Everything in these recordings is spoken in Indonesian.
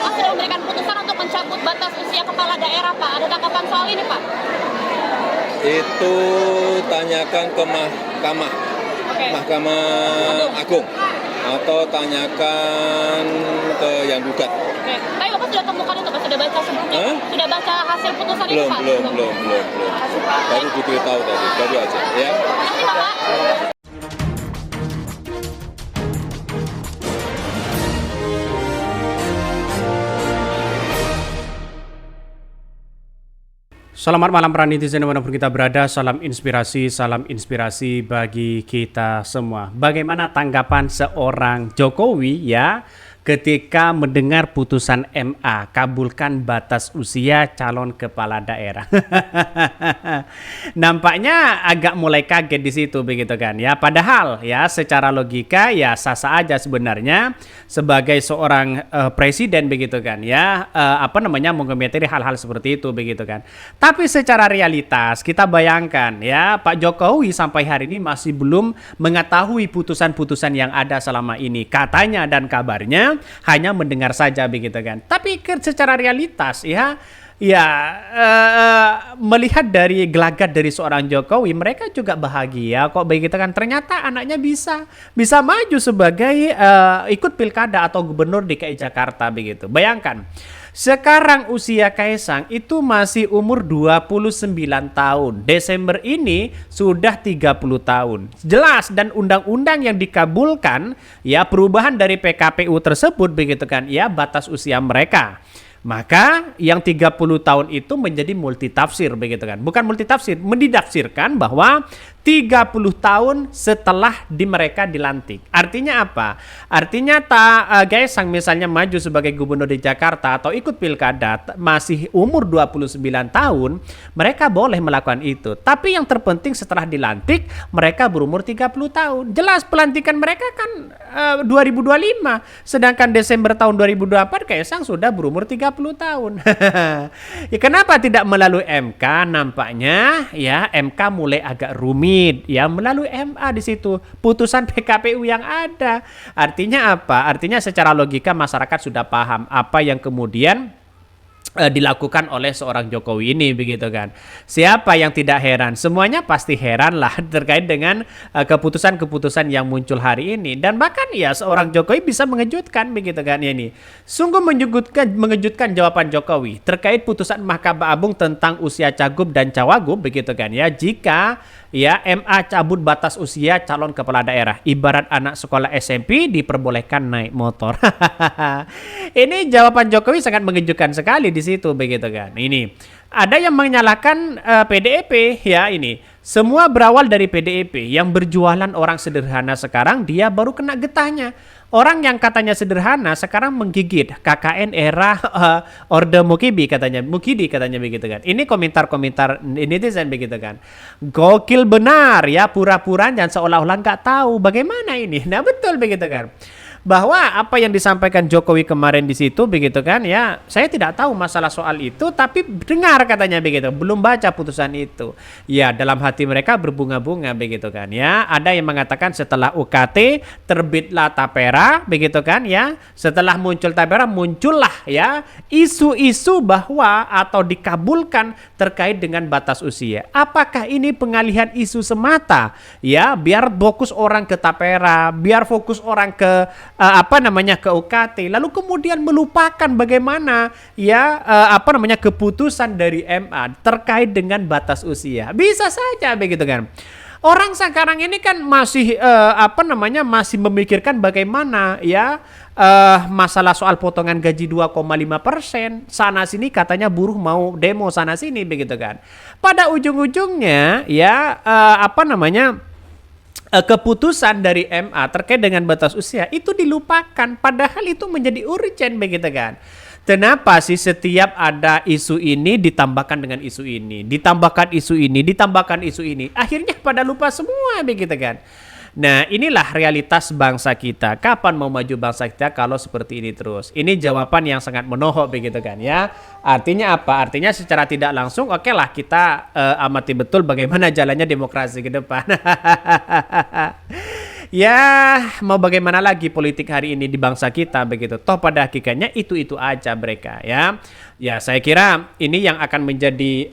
MK sudah memberikan putusan untuk mencabut batas usia kepala daerah, Pak. Ada tanggapan soal ini, Pak? Itu tanyakan ke Mahkamah Agung atau tanyakan ke yang gugat. Oke. Tapi Bapak sudah temukan itu, Pak? Sudah baca sebelumnya? Sudah baca hasil putusan itu, Pak? Belum. Baru diberitahu tadi, baru aja. Ya. Terima kasih, Bapak. Selamat malam para netizen dimanapun kita berada, salam inspirasi bagi kita semua. Bagaimana tanggapan seorang Jokowi ya ketika mendengar putusan MA kabulkan batas usia calon kepala daerah? Nampaknya agak mulai kaget di situ begitu kan ya. Padahal ya secara logika ya sah-sah aja sebenarnya sebagai seorang presiden begitu kan ya mengomentari hal-hal seperti itu begitu kan. Tapi secara realitas kita bayangkan ya Pak Jokowi sampai hari ini masih belum mengetahui putusan-putusan yang ada selama ini. Katanya dan kabarnya hanya mendengar saja begitu kan. Tapi secara realitas melihat dari gelagat dari seorang Jokowi, mereka juga bahagia kok begitu kan. Ternyata anaknya bisa maju sebagai ikut pilkada atau gubernur DKI Jakarta begitu. Bayangkan. Sekarang usia Kaisang itu masih umur 29 tahun. Desember ini sudah 30 tahun. Jelas dan undang-undang yang dikabulkan ya perubahan dari PKPU tersebut begitu kan ya batas usia mereka. Maka yang 30 tahun itu menjadi multitafsir begitu kan. Bukan multitafsir, mendidafsirkan bahwa 30 tahun setelah mereka dilantik. Artinya apa? Artinya Kaisang misalnya maju sebagai gubernur di Jakarta atau ikut pilkada masih umur 29 tahun, mereka boleh melakukan itu. Tapi yang terpenting setelah dilantik, mereka berumur 30 tahun. Jelas pelantikan mereka kan 2025. Sedangkan Desember tahun 2024 Kaisang sudah berumur 30 tahun. Ya, kenapa tidak melalui MK? Nampaknya ya MK mulai agak rumit. Ya melalui MA di situ putusan PKPU yang ada. Artinya apa? Artinya secara logika masyarakat sudah paham apa yang kemudian dilakukan oleh seorang Jokowi ini begitu kan. Siapa yang tidak heran? Semuanya pasti heran lah terkait dengan keputusan-keputusan yang muncul hari ini. Dan bahkan ya seorang Jokowi bisa mengejutkan begitu kan ini. Sungguh mengejutkan jawaban Jokowi terkait putusan Mahkamah Agung tentang usia cagup dan cawagup begitu kan ya. Jika ya MA cabut batas usia calon kepala daerah, ibarat anak sekolah SMP diperbolehkan naik motor. Ini jawaban Jokowi sangat mengejutkan sekali di situ begitu kan. Ini ada yang menyalahkan PDIP ya ini. Semua berawal dari PDIP yang berjualan orang sederhana sekarang dia baru kena getahnya. Orang yang katanya sederhana sekarang menggigit KKN era Orde Mukidi katanya begitu kan. Ini komentar-komentar netizen begitu kan. Gokil benar ya pura-pura dan seolah-olah nggak tahu bagaimana ini. Nah betul begitu kan. Bahwa apa yang disampaikan Jokowi kemarin di situ begitu kan ya, saya tidak tahu masalah soal itu tapi dengar katanya begitu, belum baca putusan itu. Ya dalam hati mereka berbunga-bunga begitu kan ya. Ada yang mengatakan setelah UKT terbitlah Tapera begitu kan ya. Setelah muncul Tapera muncullah ya isu-isu bahwa atau dikabulkan terkait dengan batas usia. Apakah ini pengalihan isu semata ya biar fokus orang ke Tapera, biar fokus orang ke ke UKT, lalu kemudian melupakan bagaimana ya keputusan dari MA terkait dengan batas usia. Bisa saja begitu kan. Orang sekarang ini kan masih masih memikirkan bagaimana ya masalah soal potongan gaji 2,5%. Sana sini katanya buruh mau demo sana sini begitu kan. Pada ujung-ujungnya ya keputusan dari MA terkait dengan batas usia itu dilupakan, padahal itu menjadi urgent begitu kan. Kenapa sih setiap ada isu ini ditambahkan dengan isu ini, ditambahkan isu ini, ditambahkan isu ini, akhirnya pada lupa semua begitu kan. Nah inilah realitas bangsa kita. Kapan mau maju bangsa kita kalau seperti ini terus? Ini jawaban yang sangat menohok begitu kan ya. Artinya apa? Artinya secara tidak langsung oke lah kita amati betul bagaimana jalannya demokrasi ke depan. Ya, mau bagaimana lagi politik hari ini di bangsa kita begitu. Toh pada hakikatnya itu aja mereka ya. Ya, saya kira ini yang akan menjadi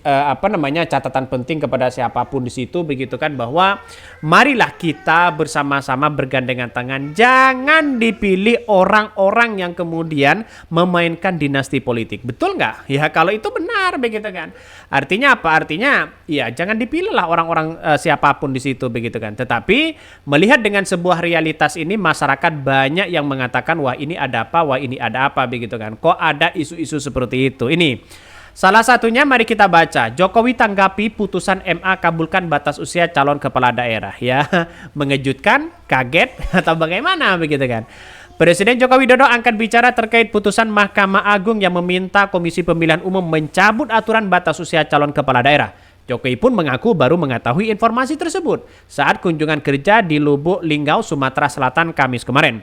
catatan penting kepada siapapun di situ begitu kan, bahwa marilah kita bersama-sama bergandengan tangan, jangan dipilih orang-orang yang kemudian memainkan dinasti politik. Betul nggak? Ya, kalau itu benar begitu kan. Artinya apa? Artinya ya jangan dipilih lah orang-orang siapapun di situ begitu kan. Tetapi melihat dengan sebuah realitas ini, masyarakat banyak yang mengatakan wah ini ada apa begitu kan. Kok ada isu-isu seperti itu? Ini salah satunya, mari kita baca. Jokowi tanggapi putusan MA kabulkan batas usia calon kepala daerah ya. Mengejutkan, kaget atau bagaimana begitu kan. Presiden Joko Widodo angkat bicara terkait putusan Mahkamah Agung yang meminta Komisi Pemilihan Umum mencabut aturan batas usia calon kepala daerah. Jokowi pun mengaku baru mengetahui informasi tersebut saat kunjungan kerja di Lubuk Linggau, Sumatera Selatan Kamis kemarin.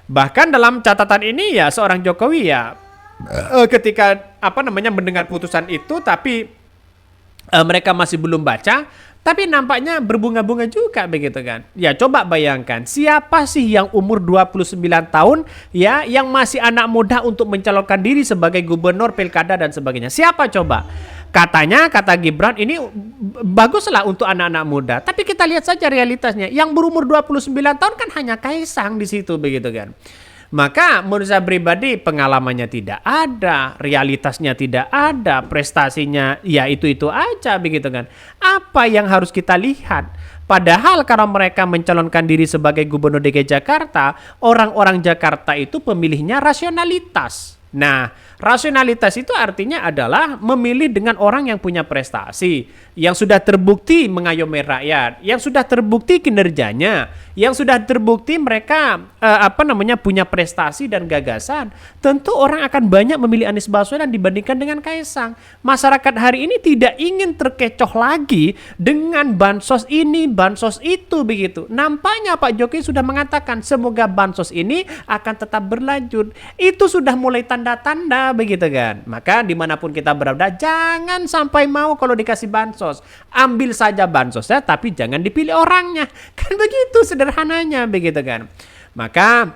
Bahkan dalam catatan ini ya, seorang Jokowi ya ketika mendengar putusan itu, tapi mereka masih belum baca, tapi nampaknya berbunga-bunga juga begitu kan. Ya coba bayangkan, siapa sih yang umur 29 tahun ya, yang masih anak muda untuk mencalonkan diri sebagai gubernur, pilkada dan sebagainya. Siapa coba? Katanya, kata Gibran, ini baguslah untuk anak-anak muda. Tapi kita lihat saja realitasnya. Yang berumur 29 tahun kan hanya Kaisang di situ begitu kan. Maka menurut saya pribadi pengalamannya tidak ada, realitasnya tidak ada, prestasinya ya itu aja begitu kan. Apa yang harus kita lihat? Padahal kalau mereka mencalonkan diri sebagai gubernur DKI Jakarta, orang-orang Jakarta itu pemilihnya rasionalitas. Nah, rasionalitas itu artinya adalah memilih dengan orang yang punya prestasi, yang sudah terbukti mengayomi rakyat, yang sudah terbukti kinerjanya, yang sudah terbukti mereka punya prestasi dan gagasan. Tentu orang akan banyak memilih Anies Baswedan dibandingkan dengan Kaisang. Masyarakat hari ini tidak ingin terkecoh lagi dengan bansos ini, bansos itu begitu. Nampaknya Pak Jokowi sudah mengatakan semoga bansos ini akan tetap berlanjut. Itu sudah mulai tanda-tanda begitu kan. Maka dimanapun kita berada, jangan sampai mau kalau dikasih bansos, ambil saja bansosnya tapi jangan dipilih orangnya. Kan begitu sederhananya begitu kan. Maka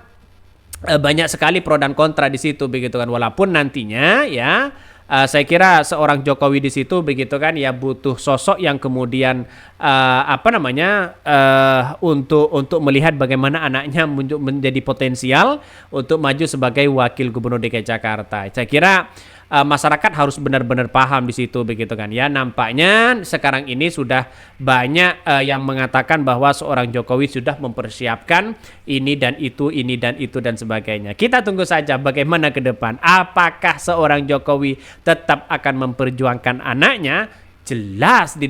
banyak sekali pro dan kontra di situ begitu kan. Walaupun nantinya ya saya kira seorang Jokowi di situ begitu kan ya butuh sosok yang kemudian untuk melihat bagaimana anaknya menjadi potensial untuk maju sebagai wakil gubernur DKI Jakarta. Saya kira masyarakat harus benar-benar paham di situ begitu kan ya. Nampaknya sekarang ini sudah banyak yang mengatakan bahwa seorang Jokowi sudah mempersiapkan ini dan itu dan sebagainya. Kita tunggu saja bagaimana ke depan. Apakah seorang Jokowi tetap akan memperjuangkan anaknya? Jelas di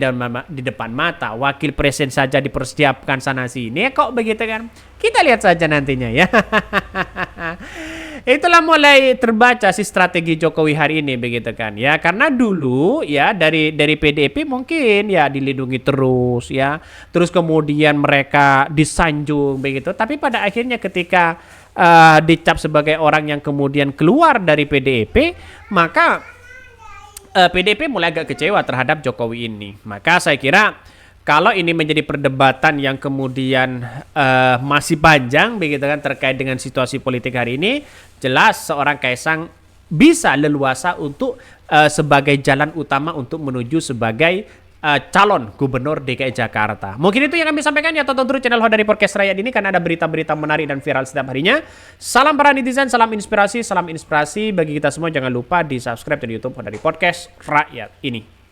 depan mata, wakil presiden saja dipersiapkan sana sini. Kok begitu kan? Kita lihat saja nantinya ya. Itulah mulai terbaca sih strategi Jokowi hari ini begitu kan ya. Karena dulu ya dari PDIP mungkin ya dilindungi terus ya. Terus kemudian mereka disanjung begitu. Tapi pada akhirnya ketika dicap sebagai orang yang kemudian keluar dari PDIP, maka PDIP mulai agak kecewa terhadap Jokowi ini. Maka saya kira kalau ini menjadi perdebatan yang kemudian masih panjang begitu kan terkait dengan situasi politik hari ini, jelas seorang Kaisang bisa leluasa untuk sebagai jalan utama untuk menuju sebagai calon gubernur DKI Jakarta. Mungkin itu yang kami sampaikan ya. Tonton terus channel Hodari Podcast Rakyat ini karena ada berita-berita menarik dan viral setiap harinya. Salam para netizen, salam inspirasi bagi kita semua. Jangan lupa di subscribe di YouTube Hodari Podcast Rakyat ini.